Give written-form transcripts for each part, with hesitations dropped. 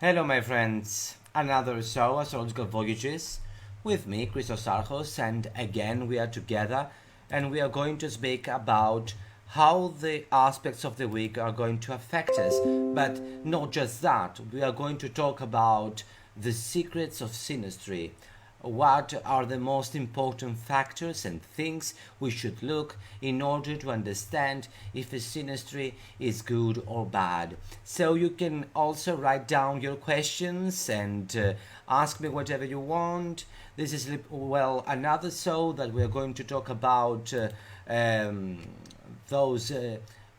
Hello my friends, another show, Astrological Voyages, with me, Christos Archos, and again we are together and we are going to speak about how the aspects of the week are going to affect us. But not just that, we are going to talk about the secrets of synastry. What are the most important factors and things we should look in order to understand if a synastry is good or bad. So you can also write down your questions and ask me whatever you want. This is another show that we are going to talk about those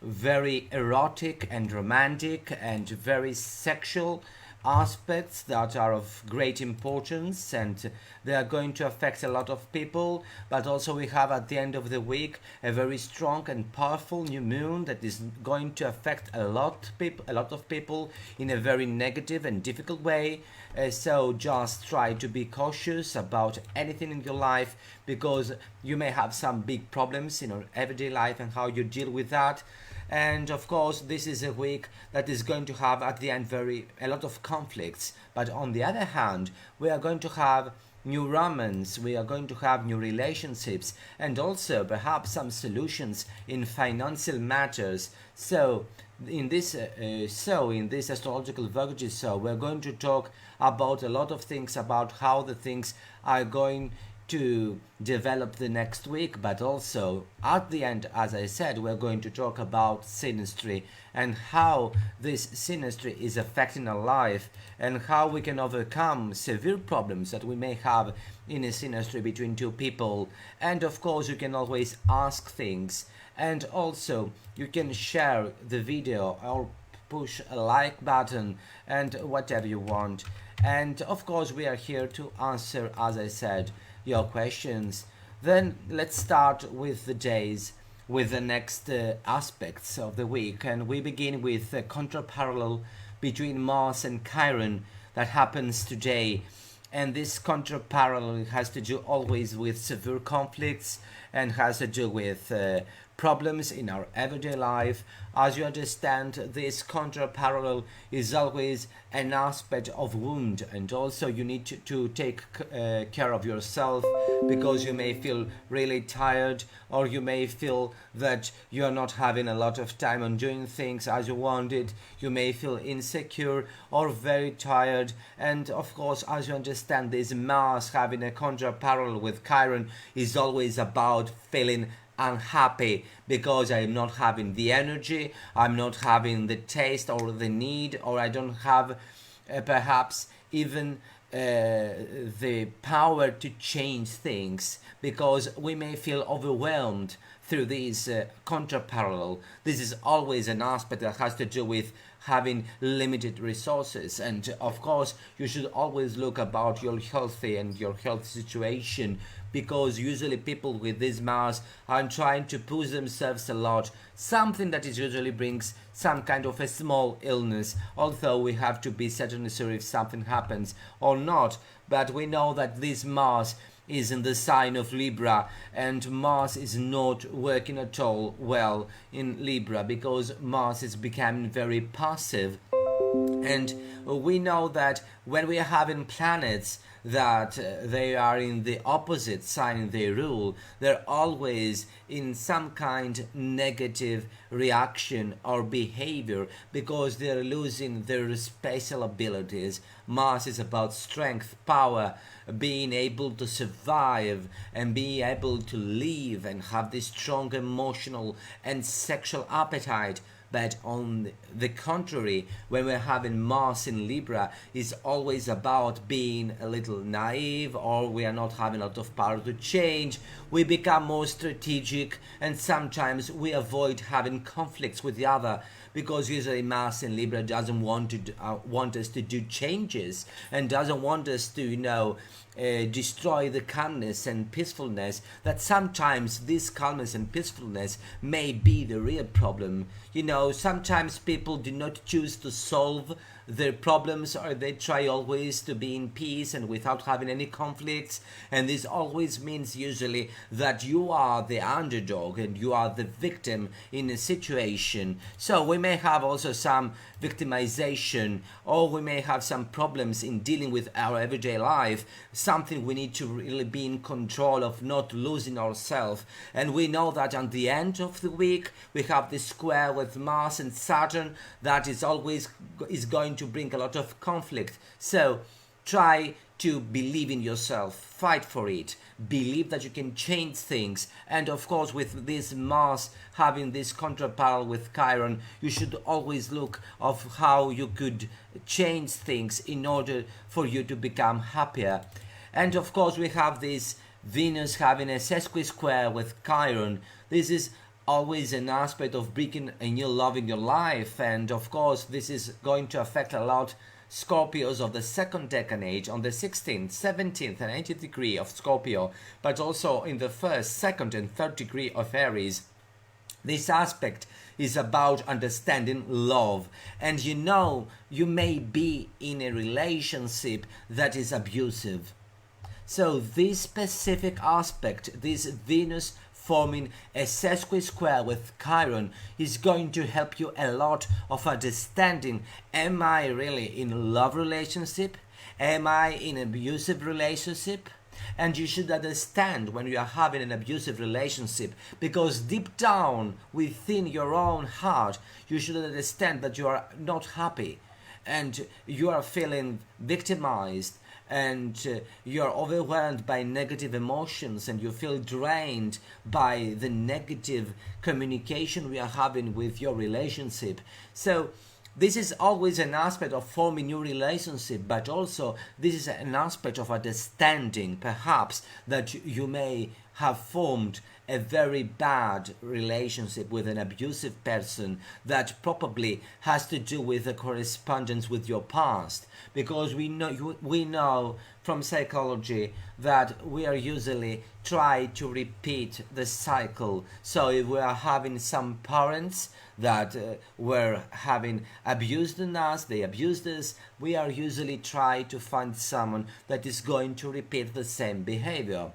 very erotic and romantic and very sexual aspects that are of great importance, and they are going to affect a lot of people. But also we have at the end of the week a very strong and powerful new moon that is going to affect a lot of people in a very negative and difficult way. So just try to be cautious about anything in your life, because you may have some big problems in your everyday life and how you deal with that. And of course this is a week that is going to have at the end a lot of conflicts, but on the other hand we are going to have new romance, we are going to have new relationships, and also perhaps some solutions in financial matters. So in this Astrological Voyages show, we're going to talk about a lot of things, about how the things are going to develop the next week. But also at the end, as I said, we're going to talk about synastry and how this synastry is affecting our life and how we can overcome severe problems that we may have in a synastry between two people. And of course you can always ask things, and also you can share the video or push a like button and whatever you want. And of course we are here to answer, as I said, your questions. Then let's start with the days, with the next aspects of the week, and we begin with a contra parallel between Mars and Chiron that happens today. And this contra parallel has to do always with severe conflicts and has to do with problems in our everyday life. As you understand, this contra parallel is always an aspect of wound, and also you need to take care of yourself, because you may feel really tired, or you may feel that you are not having a lot of time on doing things as you wanted. You may feel insecure or very tired, and of course, as you understand, this Mars having a contra parallel with Chiron is always about feeling unhappy, because I'm not having the energy, I'm not having the taste or the need, or I don't have perhaps even the power to change things, because we may feel overwhelmed through these contra parallel. This is always an aspect that has to do with having limited resources, and of course you should always look about your healthy and your health situation, because usually people with this Mars are trying to push themselves a lot, something that is usually brings some kind of a small illness, although we have to be certainly sure if something happens or not. But we know that this Mars is in the sign of Libra, and Mars is not working at all well in Libra, because Mars is becoming very passive. And we know that when we are having planets that they are in the opposite sign they rule, they're always in some kind negative reaction or behavior, because they're losing their special abilities. Mars is about strength, power, being able to survive and being able to live and have this strong emotional and sexual appetite. But on the contrary, when we're having Mars in Libra, it's always about being a little naive, or we are not having a lot of power to change. We become more strategic, and sometimes we avoid having conflicts with the other, because usually Mars in Libra doesn't want us to do changes, and doesn't want us to, destroy the calmness and peacefulness, that sometimes this calmness and peacefulness may be the real problem. Sometimes people do not choose to solve their problems, or they try always to be in peace and without having any conflicts. And this always means usually that you are the underdog and you are the victim in a situation. So we may have also some victimization, or we may have some problems in dealing with our everyday life, something we need to really be in control of, not losing ourselves. And we know that at the end of the week we have this square with Mars and Saturn that is always going to bring a lot of conflict. So try to believe in yourself, fight for it, believe that you can change things. And of course, with this Mars having this contra parallel with Chiron, you should always look of how you could change things in order for you to become happier. And of course, we have this Venus having a sesqui-square with Chiron. This is always an aspect of bringing a new love in your life, and of course this is going to affect a lot Scorpios of the second decanate on the 16th, 17th and 18th degree of Scorpio, but also in the first, second and third degree of Aries. This aspect is about understanding love, and you may be in a relationship that is abusive. So this specific aspect, this Venus forming a sesqui-square with Chiron, is going to help you a lot of understanding, am I really in a love relationship? Am I in an abusive relationship? And you should understand when you are having an abusive relationship, because deep down within your own heart you should understand that you are not happy and you are feeling victimized, and you're overwhelmed by negative emotions, and you feel drained by the negative communication we are having with your relationship. So this is always an aspect of forming new relationship, but also this is an aspect of understanding perhaps that you may have formed a very bad relationship with an abusive person that probably has to do with the correspondence with your past, because we know from psychology that we are usually try to repeat the cycle. So if we are having some parents that were having abused us, they abused us, we are usually try to find someone that is going to repeat the same behavior.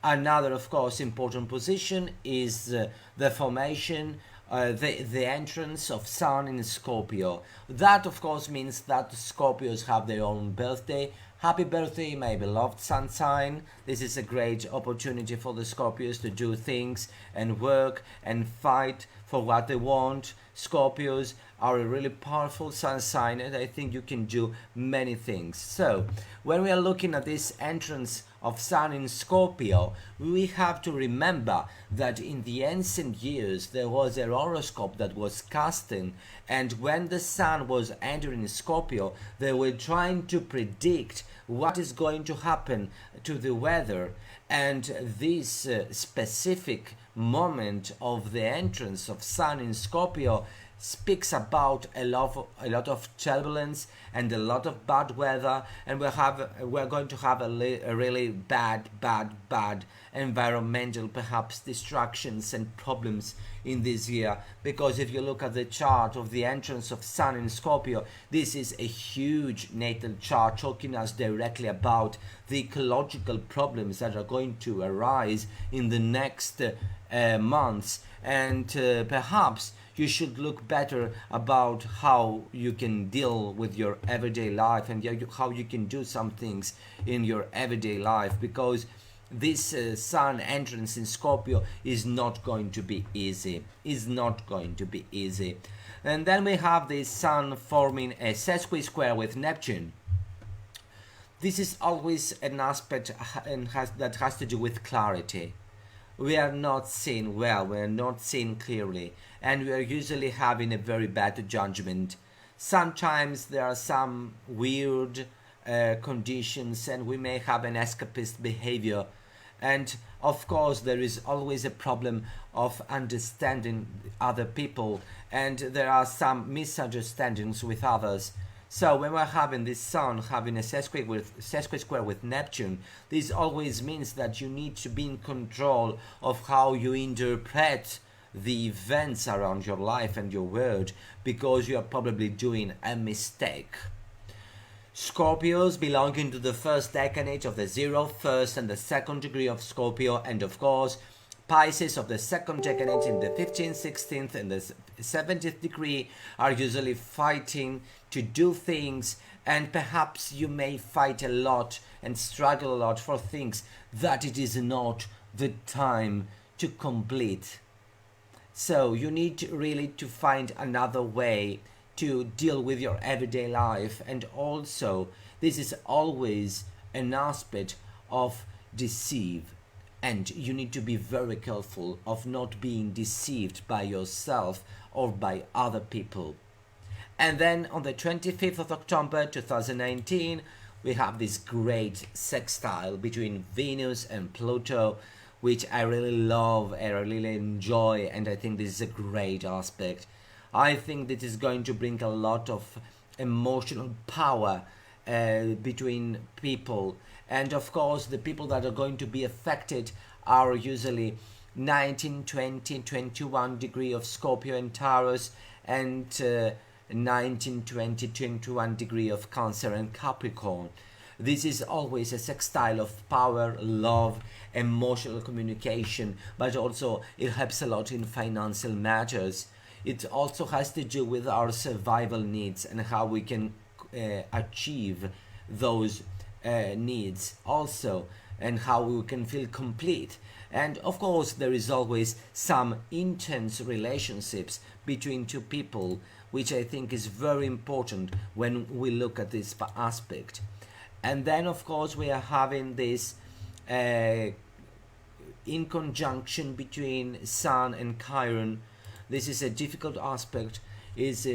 Another, of course, important position is the formation, the entrance of Sun in Scorpio. That, of course, means that Scorpios have their own birthday. Happy birthday, my beloved sun sign. This is a great opportunity for the Scorpios to do things and work and fight for what they want. Scorpios are a really powerful sun sign, and I think you can do many things. So when we are looking at this entrance of Sun in Scorpio, we have to remember that in the ancient years there was a horoscope that was casting, and when the Sun was entering Scorpio, they were trying to predict what is going to happen to the weather. And this specific moment of the entrance of Sun in Scorpio speaks about a lot of turbulence and a lot of bad weather, and we're going to have a really bad environmental perhaps distractions and problems in this year. Because if you look at the chart of the entrance of Sun in Scorpio, this is a huge natal chart talking us directly about the ecological problems that are going to arise in the next months, and perhaps you should look better about how you can deal with your everyday life and how you can do some things in your everyday life, because this Sun entrance in Scorpio is not going to be easy. And then we have the Sun forming a sesqui-square with Neptune. This is always an aspect that has to do with clarity. We are not seeing well, we are not seeing clearly, and we are usually having a very bad judgment. Sometimes there are some weird conditions, and we may have an escapist behavior. And of course there is always a problem of understanding other people, and there are some misunderstandings with others. So when we're having this Sun having a sesqui-square with Neptune, this always means that you need to be in control of how you interpret the events around your life and your world, because you are probably doing a mistake. Scorpios belonging to the first decanate of the 0th, 1st and the 2nd degree of Scorpio, and of course Pisces of the 2nd decanate in the 15th, 16th and the 70th degree are usually fighting to do things, and perhaps you may fight a lot and struggle a lot for things that it is not the time to complete. So you need really to find another way to deal with your everyday life, and also this is always an aspect of deceive, and you need to be very careful of not being deceived by yourself or by other people. And then on the 25th of October 2019 we have this great sextile between Venus and Pluto, which I really love, I really enjoy, and I think this is a great aspect. I think this is going to bring a lot of emotional power between people, and of course the people that are going to be affected are usually 19, 20, 21 degree of Scorpio and Taurus, and 19, 20, 21 degree of Cancer and Capricorn. This is always a sextile of power, love, emotional communication, but also it helps a lot in financial matters. It also has to do with our survival needs and how we can achieve those needs also, and how we can feel complete. And of course there is always some intense relationships between two people, which I think is very important when we look at this aspect. And then of course we are having this in conjunction between Sun and Chiron. This is a difficult aspect, is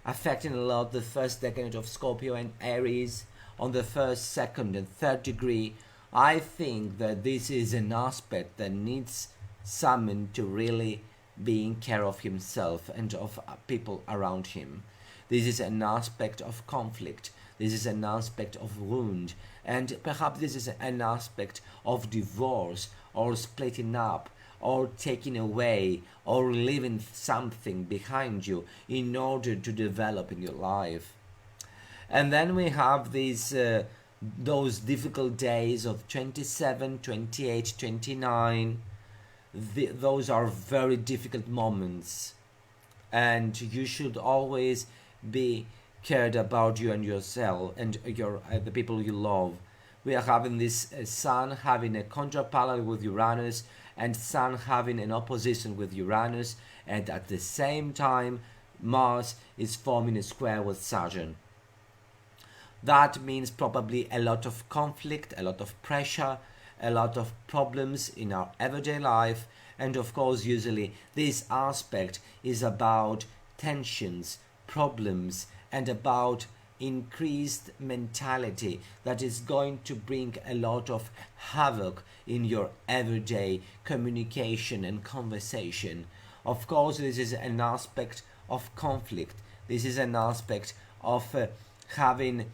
affecting a lot the first decade of Scorpio and Aries on the 1st, 2nd and 3rd degree. I think that this is an aspect that needs someone to really be in care of himself and of people around him. This is an aspect of conflict. This is an aspect of wound, and perhaps this is an aspect of divorce or splitting up or taking away or leaving something behind you in order to develop in your life. And then we have these those difficult days of 27, 28, 29. Those are very difficult moments, and you should always be cared about you and yourself and your the people you love. We are having this Sun having a Contra parallel with Uranus, and Sun having an opposition with Uranus, and at the same time Mars is forming a square with Saturn. That means probably a lot of conflict, a lot of pressure, a lot of problems in our everyday life, and of course usually this aspect is about tensions, problems, and about increased mentality that is going to bring a lot of havoc in your everyday communication and conversation. Of course, this is an aspect of conflict. This is an aspect of having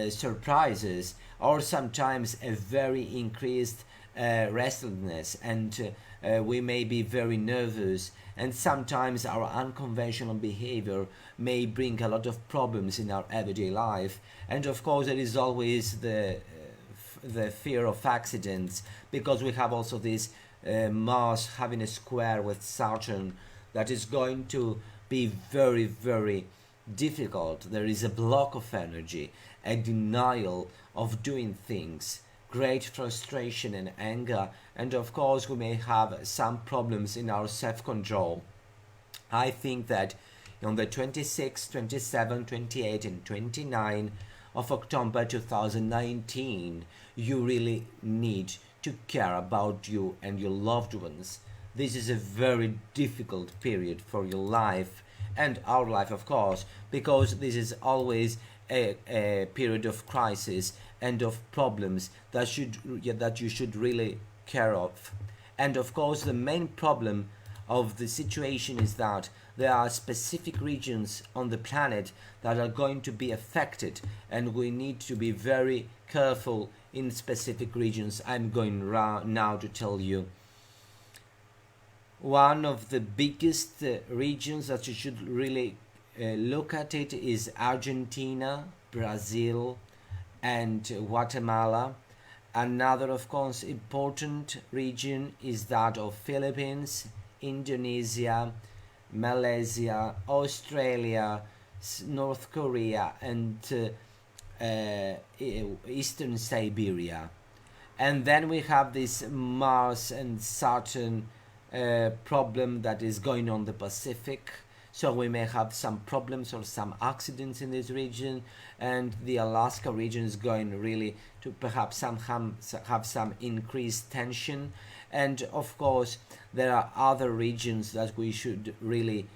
surprises, or sometimes a very increased restlessness, and we may be very nervous, and sometimes our unconventional behavior may bring a lot of problems in our everyday life. And of course there is always the fear of accidents, because we have also this Mars having a square with Saturn that is going to be very, very difficult. There is a block of energy, a denial of doing things, great frustration and anger, and of course we may have some problems in our self-control. I think that on the 26th, 27th, 28th and 29th of October 2019 you really need to care about you and your loved ones. This is a very difficult period for your life and our life, of course, because this is always a period of crisis and of problems that you should really care of. And of course the main problem of the situation is that there are specific regions on the planet that are going to be affected, and we need to be very careful in specific regions. I'm going now to tell you. One of the biggest regions that you should really look at it is Argentina, Brazil, and Guatemala. Another, of course, important region is that of Philippines, Indonesia, Malaysia, Australia, North Korea, and Eastern Siberia. And then we have this Mars and Saturn problem that is going on the Pacific. So we may have some problems or some accidents in this region, and the Alaska region is going really to perhaps have some increased tension. And of course, there are other regions that we should really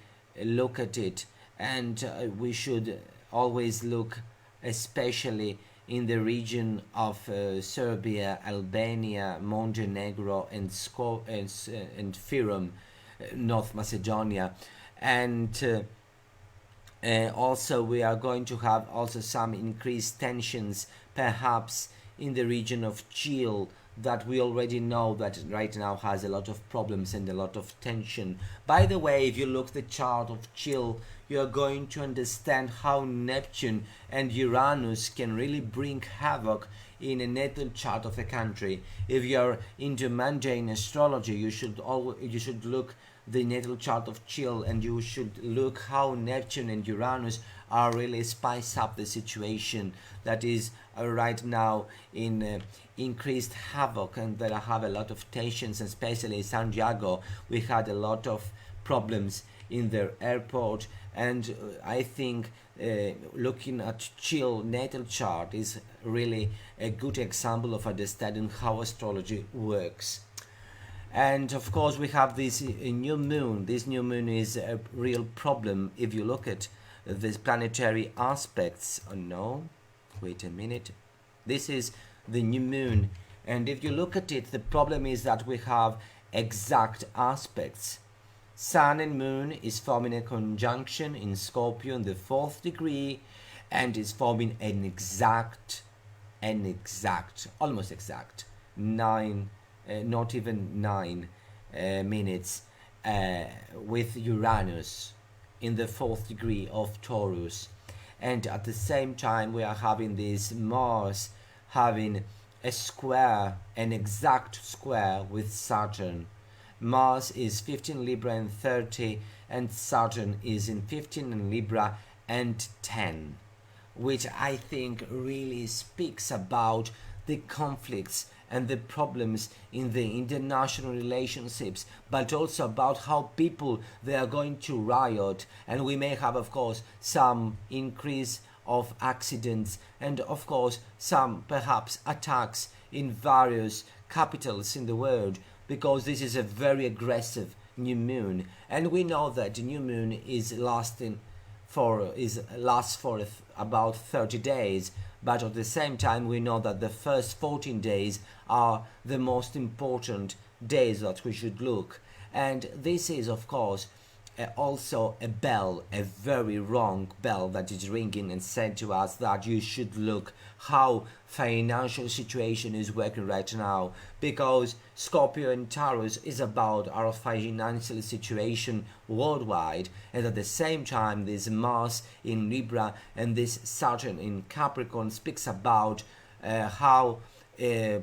look at it, and we should always look especially in the region of Serbia, Albania, Montenegro, and Fyrom, North Macedonia. And also we are going to have also some increased tensions perhaps in the region of Chile, that we already know that right now has a lot of problems and a lot of tension. By the way, if you look at the chart of Chile, you are going to understand how Neptune and Uranus can really bring havoc in a natal chart of a country. If you are into mundane astrology, you should look the natal chart of Chile, and you should look how Neptune and Uranus are really spice up the situation that is right now in increased havoc, and that I have a lot of tensions, especially in Santiago. We had a lot of problems in their airport, and I think looking at Chile natal chart is really a good example of understanding how astrology works. And of course we have this new moon. This new moon is a real problem if you look at these planetary aspects. Oh no, wait a minute. This is the new moon, and if you look at it, the problem is that we have exact aspects. Sun and Moon is forming a conjunction in Scorpio in the 4th degree, and is forming an almost exact 9, not even 9 minutes with Uranus in the 4th degree of Taurus. And at the same time we are having this Mars having a square, an exact square with Saturn. Mars is 15 Libra and 30, and Saturn is in 15 in Libra and 10, which I think really speaks about the conflicts and the problems in the international relationships, but also about how people they are going to riot, and we may have of course some increase of accidents, and of course some perhaps attacks in various capitals in the world, because this is a very aggressive new moon, and we know that the new moon is lasts for about 30 days, but at the same time we know that the first 14 days are the most important days that we should look. And this is of course also a bell, a very wrong bell that is ringing and said to us that you should look how financial situation is working right now, because Scorpio and Taurus is about our financial situation worldwide, and at the same time this Mars in Libra and this Saturn in Capricorn speaks about how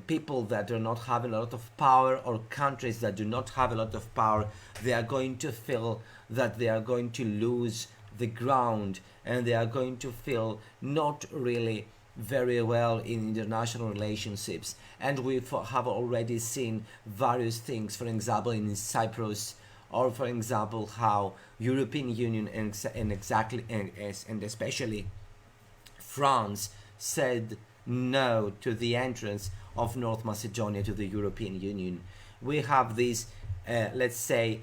people that do not have a lot of power, or countries that do not have a lot of power, they are going to feel that they are going to lose the ground, and they are going to feel not really very well in international relationships. And we have already seen various things, for example in Cyprus, or for example how European Union and especially France said no to the entrance of North Macedonia to the European Union. We have this, let's say,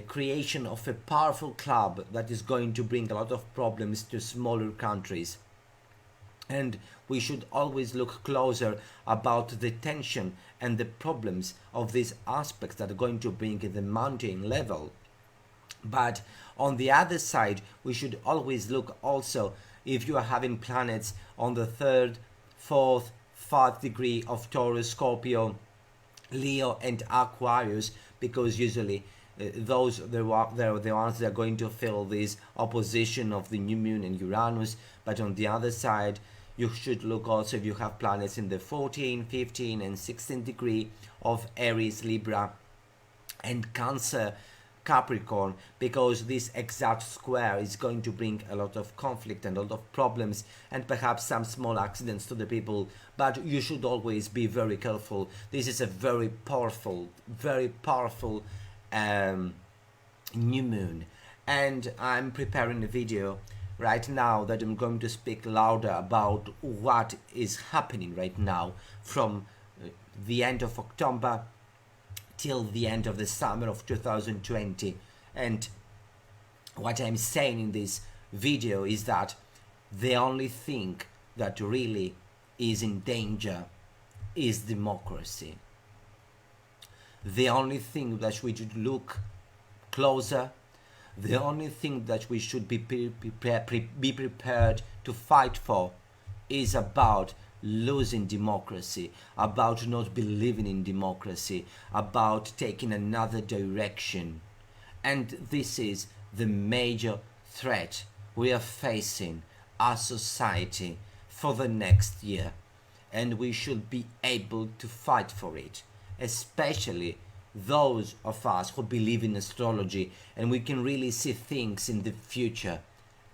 creation of a powerful club that is going to bring a lot of problems to smaller countries. And we should always look closer about the tension and the problems of these aspects that are going to bring in the mountain level. But on the other side, we should always look also if you are having planets on the 3rd, 4th, 5th degree of Taurus, Scorpio, Leo and Aquarius, because usually they're the ones that are going to feel this opposition of the new moon and Uranus. But on the other side, you should look also if you have planets in the 14, 15 and 16 degree of Aries, Libra and Cancer, Capricorn, because this exact square is going to bring a lot of conflict and a lot of problems and perhaps some small accidents to the people. But you should always be very careful. This is a very powerful new moon, and I'm preparing a video right now that I'm going to speak louder about what is happening right now from the end of October till the end of the summer of 2020. And what I'm saying in this video is that the only thing that really is in danger is democracy. The only thing that we should look closer, the only thing that we should be prepared to fight for is about losing democracy, about not believing in democracy, about taking another direction. And this is the major threat we are facing as society for the next year. And we should be able to fight for it, especially those of us who believe in astrology and we can really see things in the future.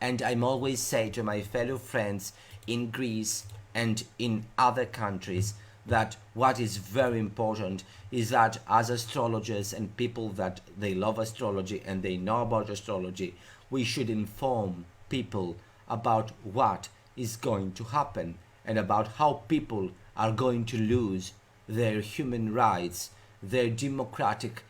And I'm always say to my fellow friends in Greece and in other countries that what is very important is that as astrologers and people that they love astrology and they know about astrology, we should inform people about what is going to happen and about how people are going to lose their human rights, their democratic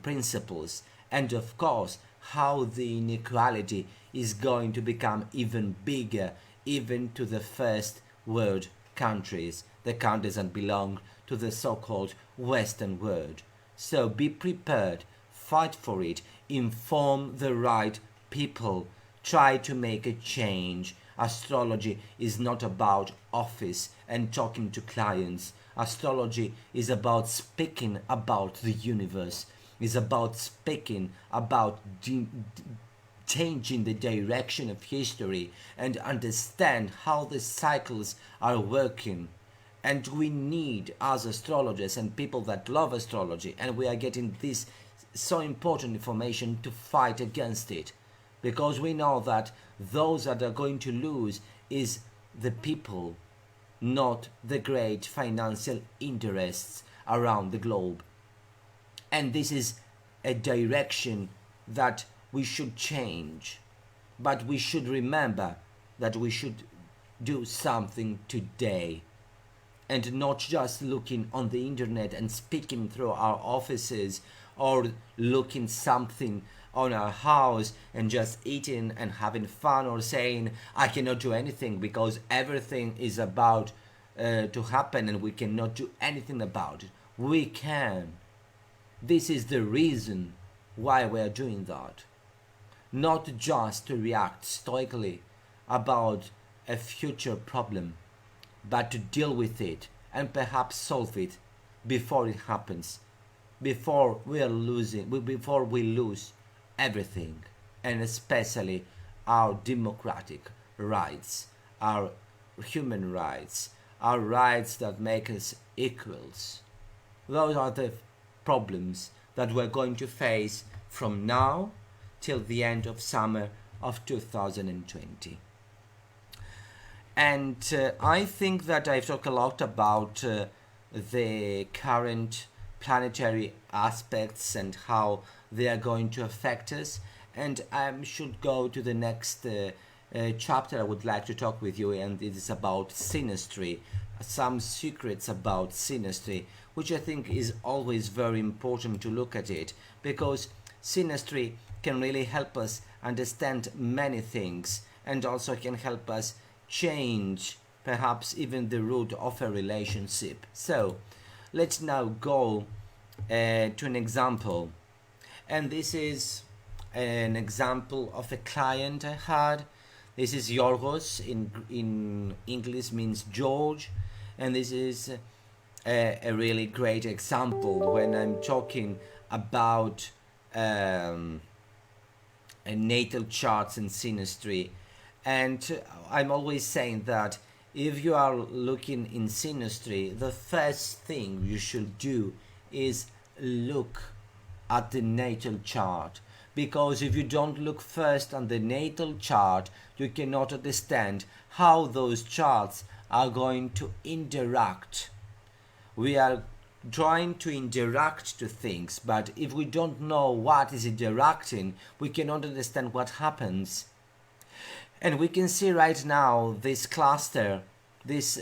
principles, and of course how the inequality is going to become even bigger, even to the first world countries, the countries that belong to the so-called Western world. So be prepared, fight for it, inform the right people, try to make a change. Astrology is not about office and talking to clients. Astrology is about speaking about the universe, is about speaking about changing the direction of history and understand how the cycles are working. And we need, as astrologers and people that love astrology, and we are getting this so important information to fight against it, because we know that those that are going to lose is the people, not the great financial interests around the globe. And this is a direction that we should change. But we should remember that we should do something today, and not just looking on the internet and speaking through our offices, or looking something on our house and just eating and having fun, or saying I cannot do anything because everything is about to happen and we cannot do anything about it. We can. This is the reason why we are doing that. Not just to react stoically about a future problem, but to deal with it and perhaps solve it before it happens, before we lose everything, and especially our democratic rights, our human rights, our rights that make us equals. Those are the problems that we're going to face from now till the end of summer of 2020. And I think that I've talked a lot about the current planetary aspects and how they are going to affect us. And I should go to the next chapter I would like to talk with you, and it is about synastry, some secrets about synastry, which I think is always very important to look at it, because synastry can really help us understand many things, and also can help us change perhaps even the root of a relationship. So let's now go to an example, and this is an example of a client I had. This is Yorgos, in English means George, and this is a really great example when I'm talking about um, natal charts and synastry. And I'm always saying that if you are looking in synastry, the first thing you should do is look at the natal chart. Because if you don't look first on the natal chart, you cannot understand how those charts are going to interact. We are trying to interact to things, but if we don't know what is interacting, we cannot understand what happens. And we can see right now this cluster, this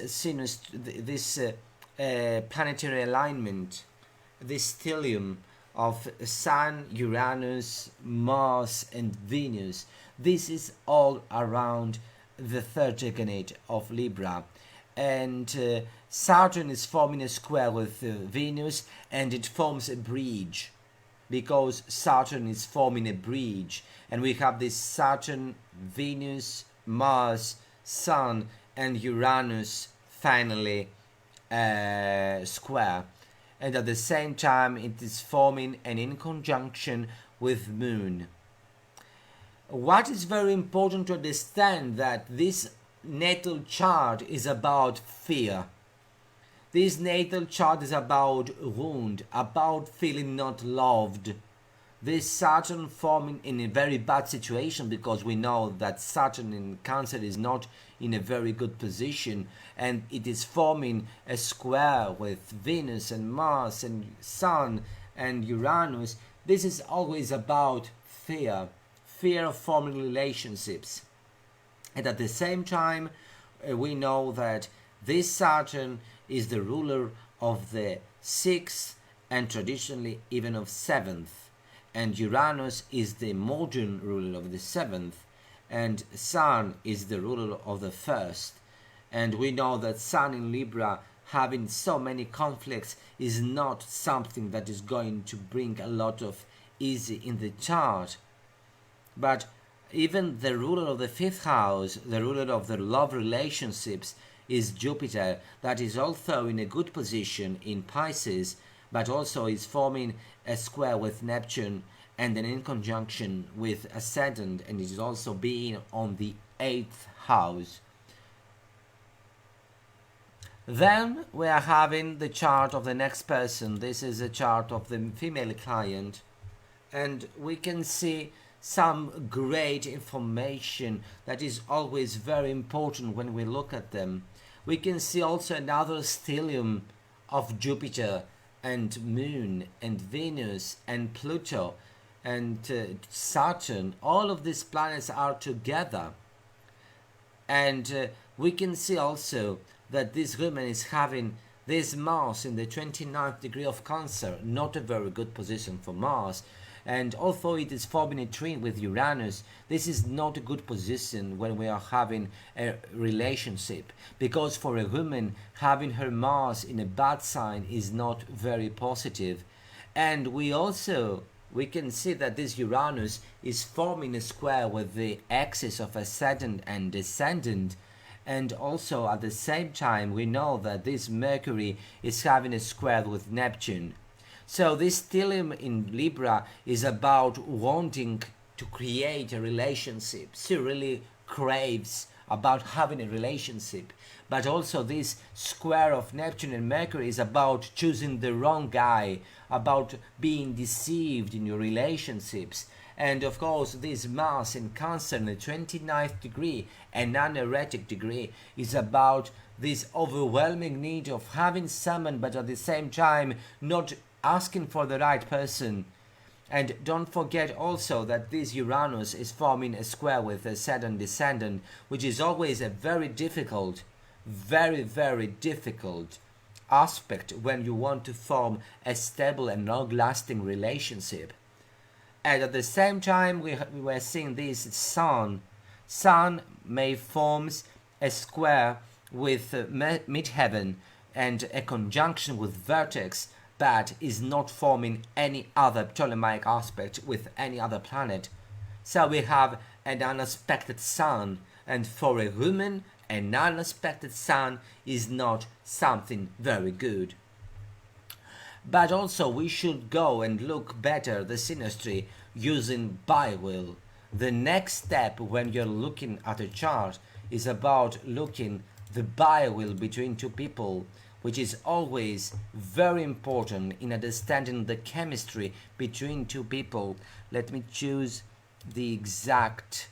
planetary alignment, this stellium of Sun, Uranus, Mars, and Venus. This is all around the third decanate of Libra. And Saturn is forming a square with Venus, and it forms a bridge because Saturn is forming a bridge, and we have this Saturn, Venus, Mars, Sun, and Uranus finally square, and at the same time it is forming an in conjunction with Moon. What is very important to understand that this natal chart is about fear. This natal chart is about wound, about feeling not loved. This Saturn forming in a very bad situation, because we know that Saturn in Cancer is not in a very good position, and it is forming a square with Venus and Mars and Sun and Uranus. This is always about fear, fear of forming relationships. And at the same time, we know that this Saturn is the ruler of the 6th and traditionally even of 7th. And Uranus is the modern ruler of the 7th. And Sun is the ruler of the 1st. And we know that Sun in Libra having so many conflicts is not something that is going to bring a lot of easy in the chart. But even the ruler of the 5th house, the ruler of the love relationships, is Jupiter, that is also in a good position in Pisces, but also is forming a square with Neptune and an in conjunction with Ascendant, and it is also being on the 8th house. Then we are having the chart of the next person. This is a chart of the female client, and we can see some great information that is always very important when we look at them. We can see also another stellium of Jupiter and Moon and Venus and Pluto and Saturn. All of these planets are together. And we can see also that this woman is having this Mars in the 29th degree of Cancer, not a very good position for Mars. And although it is forming a trine with Uranus, this is not a good position when we are having a relationship, because for a woman having her Mars in a bad sign is not very positive. And we can see that this Uranus is forming a square with the axis of ascendant and descendant. And also at the same time we know that this Mercury is having a square with Neptune. So this stellium in Libra is about wanting to create a relationship. She really craves about having a relationship. But also this square of Neptune and Mercury is about choosing the wrong guy, about being deceived in your relationships. And of course this Mars in Cancer in the 29th degree, an anaretic degree, is about this overwhelming need of having someone, but at the same time not asking for the right person. And don't forget also that this Uranus is forming a square with a Saturn descendant, which is always a very difficult, very difficult aspect when you want to form a stable and long-lasting relationship. And at the same time we were seeing this Sun. Sun may forms a square with midheaven and a conjunction with vertex, but is not forming any other Ptolemaic aspect with any other planet. So we have an unaspected Sun, and for a woman an unaspected Sun is not something very good. But also we should go and look better the synastry using bi-will. The next step when you're looking at a chart is about looking the bi-will between two people, which is always very important in understanding the chemistry between two people. Let me choose the exact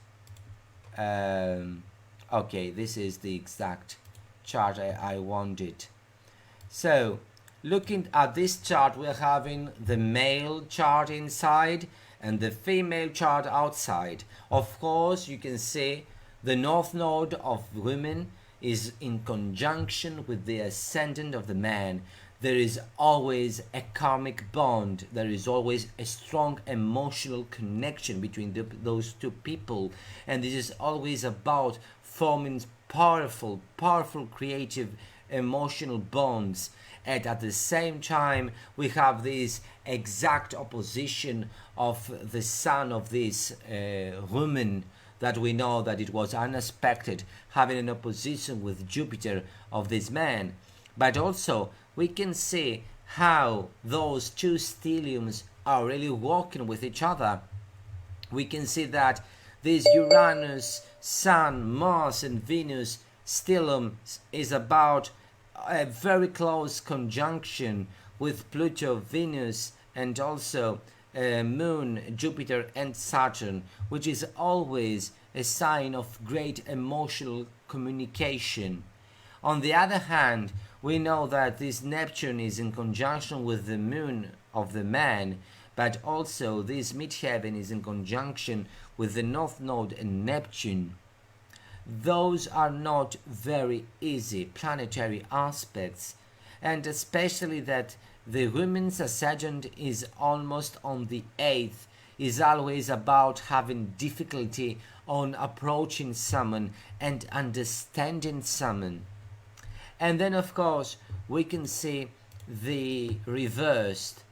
okay, this is the exact chart I wanted. So looking at this chart, we're having the male chart inside and the female chart outside. Of course, you can see the north node of women is in conjunction with the ascendant of the man. There is always a karmic bond. There is always a strong emotional connection between those two people. And this is always about forming powerful, creative, emotional bonds. And at the same time, we have this exact opposition of the sun of this woman, that we know that it was unexpected, having an opposition with Jupiter of this man. But also we can see how those two stelliums are really working with each other. We can see that this Uranus, Sun, Mars and Venus stellium is about a very close conjunction with Pluto, Venus and also Moon, Jupiter and Saturn, which is always a sign of great emotional communication. On the other hand, we know that this Neptune is in conjunction with the moon of the man, but also this midheaven is in conjunction with the north node and Neptune. Those are not very easy planetary aspects, and especially that the women's ascendant is almost on the 8th is always about having difficulty on approaching someone and understanding someone. And then of course we can see the reversed.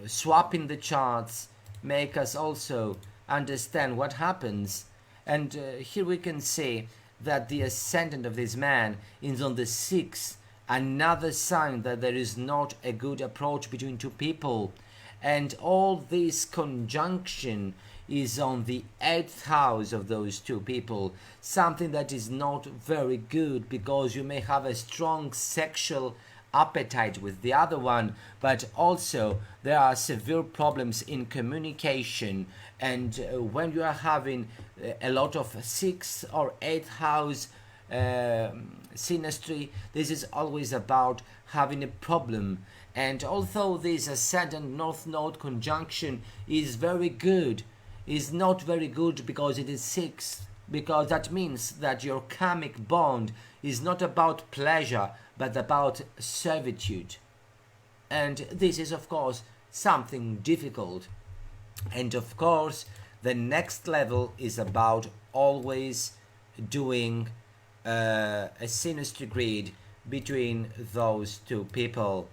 Swapping the charts make us also understand what happens. And here we can see that the ascendant of this man is on the 6th, another sign that there is not a good approach between two people. And all this conjunction is on the 8th house of those two people, something that is not very good, because you may have a strong sexual appetite with the other one, but also there are severe problems in communication. And when you are having a lot of 6th or 8th house synastry, this is always about having a problem. And although this ascendant north node conjunction is very good, is not very good because it is 6th, because that means that your karmic bond is not about pleasure but about servitude. And this is of course something difficult. And of course the next level is about always doing a synastry grid between those two people.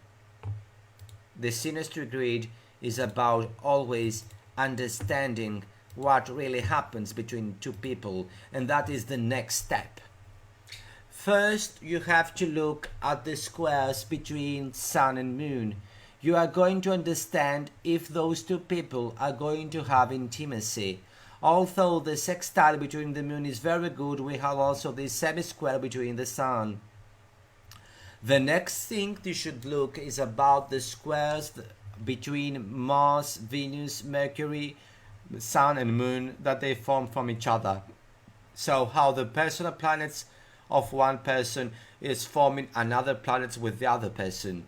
The synastry grid is about always understanding what really happens between two people, and that is the next step. First, you have to look at the squares between Sun and Moon. You are going to understand if those two people are going to have intimacy. Although the sextile between the Moon is very good, we have also this semi-square between the Sun. The next thing you should look is about the squares between Mars, Venus, Mercury, Sun and Moon, that they form from each other. So how the personal planets of one person is forming another planet with the other person.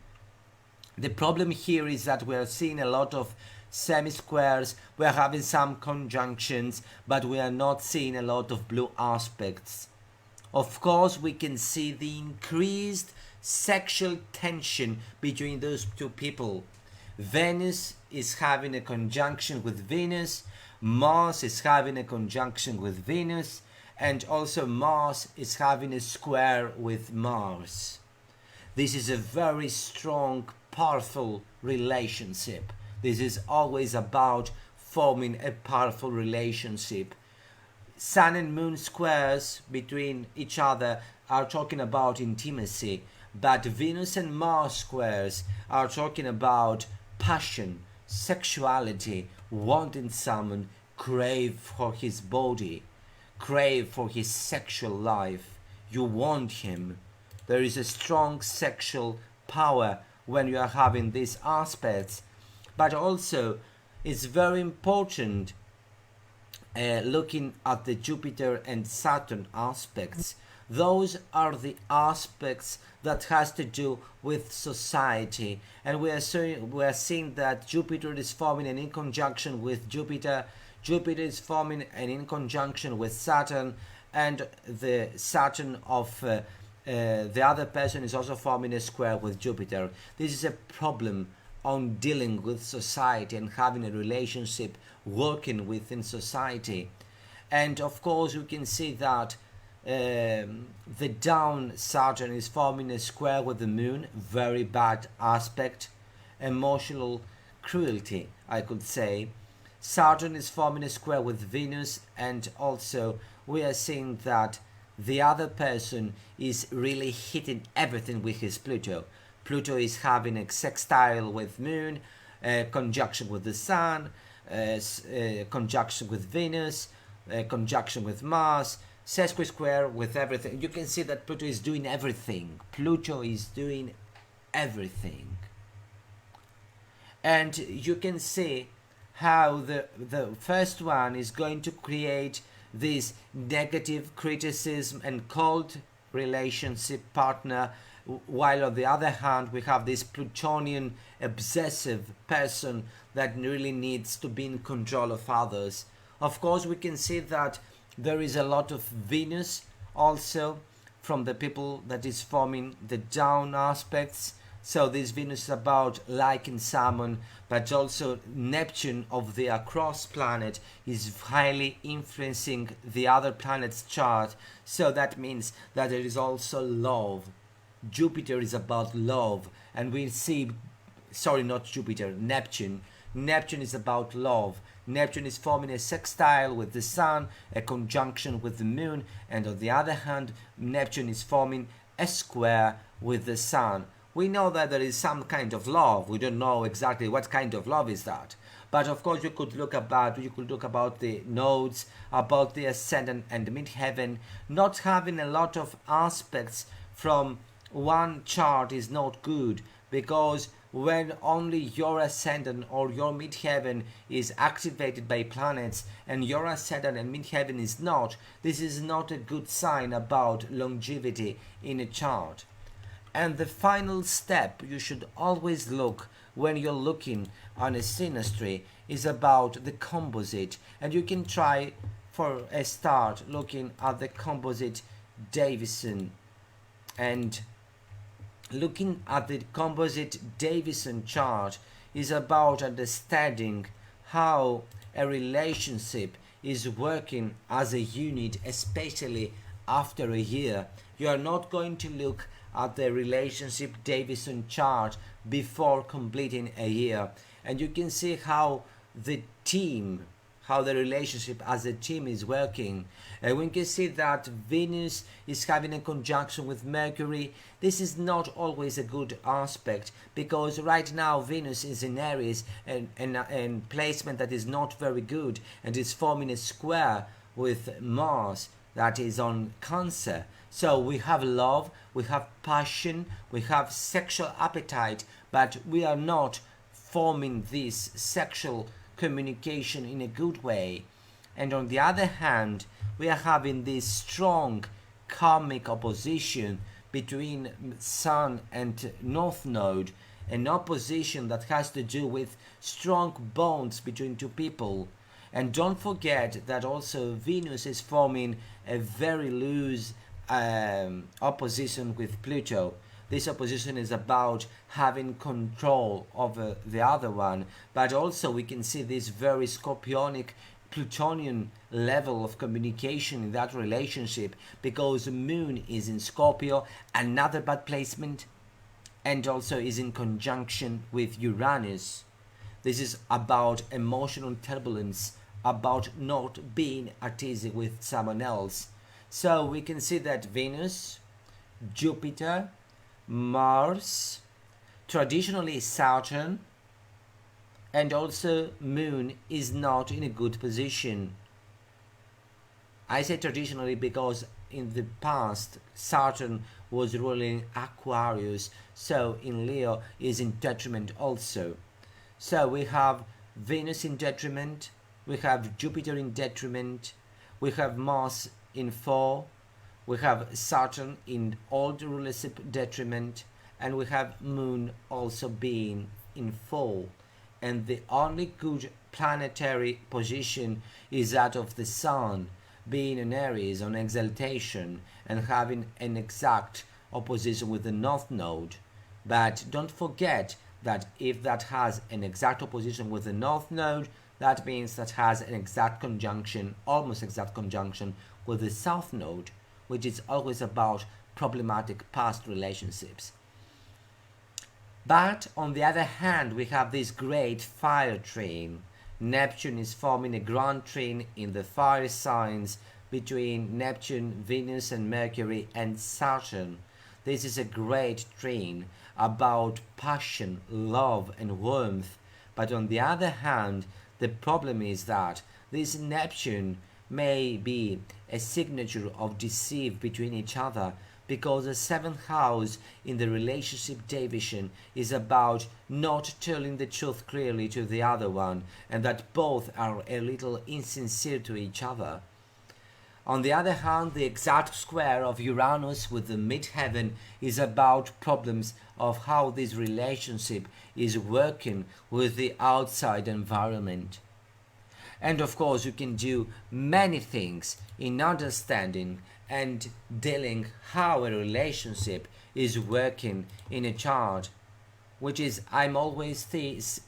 The problem here is that we are seeing a lot of semi-squares, we are having some conjunctions, but we are not seeing a lot of blue aspects. Of course, we can see the increased sexual tension between those two people. Venus is having a conjunction with Venus, Mars is having a conjunction with Venus, and also Mars is having a square with Mars. This is a very strong, powerful relationship. This is always about forming a powerful relationship. Sun and Moon squares between each other are talking about intimacy, but Venus and Mars squares are talking about passion, sexuality, wanting someone, crave for his body, crave for his sexual life. You want him. There is a strong sexual power when you are having these aspects, but also it's very important looking at the Jupiter and Saturn aspects. Those are the aspects that has to do with society, and we are seeing that Jupiter is forming an in conjunction with Jupiter. Jupiter is forming an in conjunction with Saturn, and the Saturn of the other person is also forming a square with Jupiter. This is a problem on dealing with society and having a relationship working within society. And of course you can see that the down Saturn is forming a square with the moon, very bad aspect, emotional cruelty, I could say. Saturn is forming a square with Venus, and also we are seeing that the other person is really hitting everything with his Pluto. Pluto is having a sextile with moon, conjunction with the sun, conjunction with Venus, conjunction with Mars, sesqui-square with everything. You can see that Pluto is doing everything. Pluto is doing everything. And you can see how the first one is going to create this negative criticism and cold relationship partner, while on the other hand we have this Plutonian obsessive person that really needs to be in control of others. Of course we can see that there is a lot of Venus also from the people that is forming the down aspects. So this Venus is about liking someone, but also Neptune of the across planet is highly influencing the other planet's chart. So that means that there is also love. Jupiter is about love, and we see, sorry, not Jupiter, Neptune. Neptune is about love. Neptune is forming a sextile with the sun, a conjunction with the moon, and on the other hand, Neptune is forming a square with the sun. We know that there is some kind of love. We don't know exactly what kind of love is that. But of course you could look about the nodes, about the ascendant and midheaven. Not having a lot of aspects from one chart is not good, because when only your ascendant or your midheaven is activated by planets and your ascendant and midheaven is not, this is not a good sign about longevity in a chart. And the final step you should always look when you're looking on a synastry is about the composite, and you can try for a start looking at the composite Davison. And looking at the composite Davison chart is about understanding how a relationship is working as a unit, especially after a year. You are not going to look at the relationship Davison chart before completing a year, and you can see how the relationship as a team is working. And we can see that Venus is having a conjunction with Mercury. This is not always a good aspect, because right now Venus is in Aries and placement that is not very good, and is forming a square with Mars that is on Cancer. So we have love, we have passion, we have sexual appetite, but we are not forming this sexual communication in a good way. And on the other hand, we are having this strong karmic opposition between Sun and North Node, an opposition that has to do with strong bonds between two people. And don't forget that also Venus is forming a very loose opposition with Pluto. This opposition is about having control over the other one, but also we can see this very scorpionic Plutonian level of communication in that relationship, because the moon is in Scorpio, another bad placement, and also is in conjunction with Uranus. This is about emotional turbulence, about not being at ease with someone else. So we can see that Venus, Jupiter, Mars, traditionally Saturn, and also Moon is not in a good position. I say traditionally because in the past Saturn was ruling Aquarius, so in Leo is in detriment also. So we have Venus in detriment, we have Jupiter in detriment, we have Mars in 4, we have Saturn in old rulership detriment, and we have Moon also being in 4. And the only good planetary position is that of the Sun, being in Aries on exaltation and having an exact opposition with the North Node. But don't forget that if that has an exact opposition with the North Node, that means that has an exact conjunction, almost exact conjunction, with the South Node, which is always about problematic past relationships. But on the other hand, we have this great fire trine. Neptune is forming a grand trine in the fire signs between Neptune, Venus and Mercury and Saturn. This is a great trine about passion, love and warmth. But on the other hand, the problem is that this Neptune may be a signature of deceit between each other, because the 7th house in the relationship division is about not telling the truth clearly to the other one, and that both are a little insincere to each other. On the other hand, the exact square of Uranus with the midheaven is about problems of how this relationship is working with the outside environment. And of course, you can do many things in understanding and dealing how a relationship is working in a chart, which is, I'm always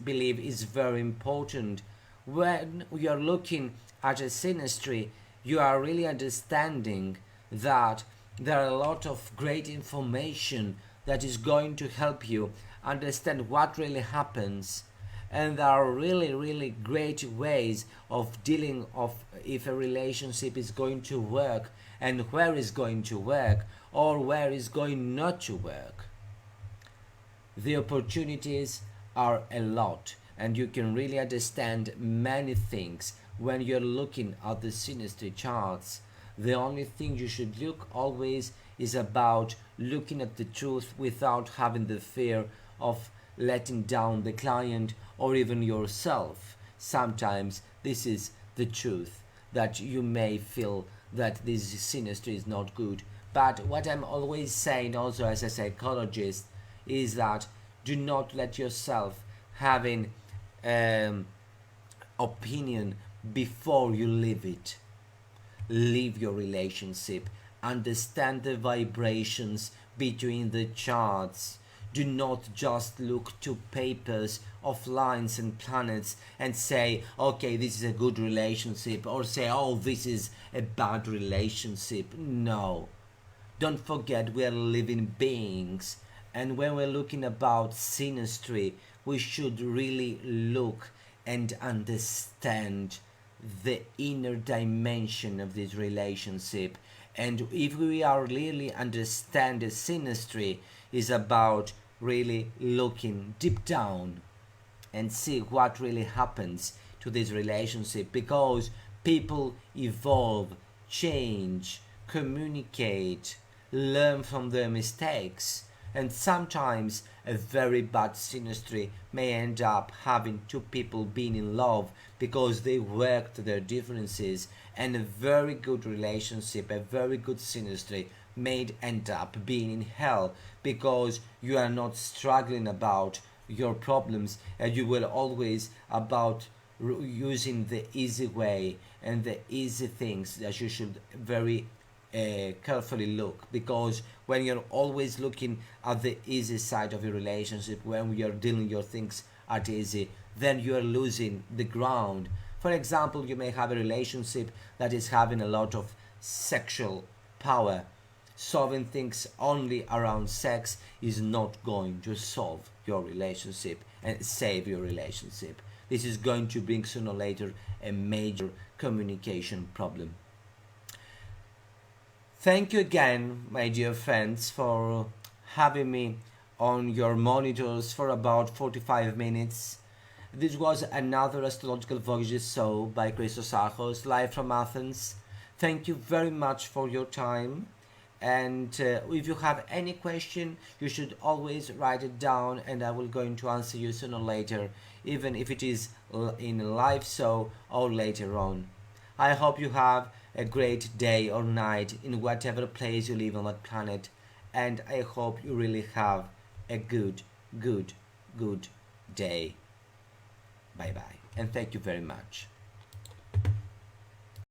believe is very important. When we are looking at a synastry, you are really understanding that there are a lot of great information that is going to help you understand what really happens. And there are really great ways of dealing of if a relationship is going to work and where is going to work or where is going not to work. The opportunities are a lot, and you can really understand many things when you're looking at the synastry charts. The only thing you should look always is about looking at the truth without having the fear of letting down the client or even yourself. Sometimes this is the truth, that you may feel that this synastry is not good. But what I'm always saying also as a psychologist is that do not let yourself having opinion before you live it. Live your relationship. Understand the vibrations between the charts. Do not just look to papers of lines and planets and say, okay, this is a good relationship, or say, oh, this is a bad relationship. No. Don't forget we are living beings, and when we're looking about synastry, we should really look and understand the inner dimension of this relationship. And if we are really understand the synastry is about really looking deep down and see what really happens to this relationship, because people evolve, change, communicate, learn from their mistakes, and sometimes a very bad synastry may end up having two people being in love because they worked their differences, and a very good relationship, a very good synastry may end up being in hell because you are not struggling about your problems, and you will always about using the easy way and the easy things that you should very carefully look, because when you're always looking at the easy side of your relationship, when you're dealing your things at easy, then you're losing the ground. For example, you may have a relationship that is having a lot of sexual power. Solving things only around sex is not going to solve your relationship and save your relationship. This is going to bring sooner or later a major communication problem. Thank you again, my dear friends, for having me on your monitors for about 45 minutes. This was another Astrological Voyages show by Christos Archos, live from Athens. Thank you very much for your time. And if you have any question, you should always write it down, and I will going to answer you sooner or later, even if it is in a live show or later on. I hope you have a great day or night in whatever place you live on that planet, and I hope you really have a good day. Bye bye, and thank you very much.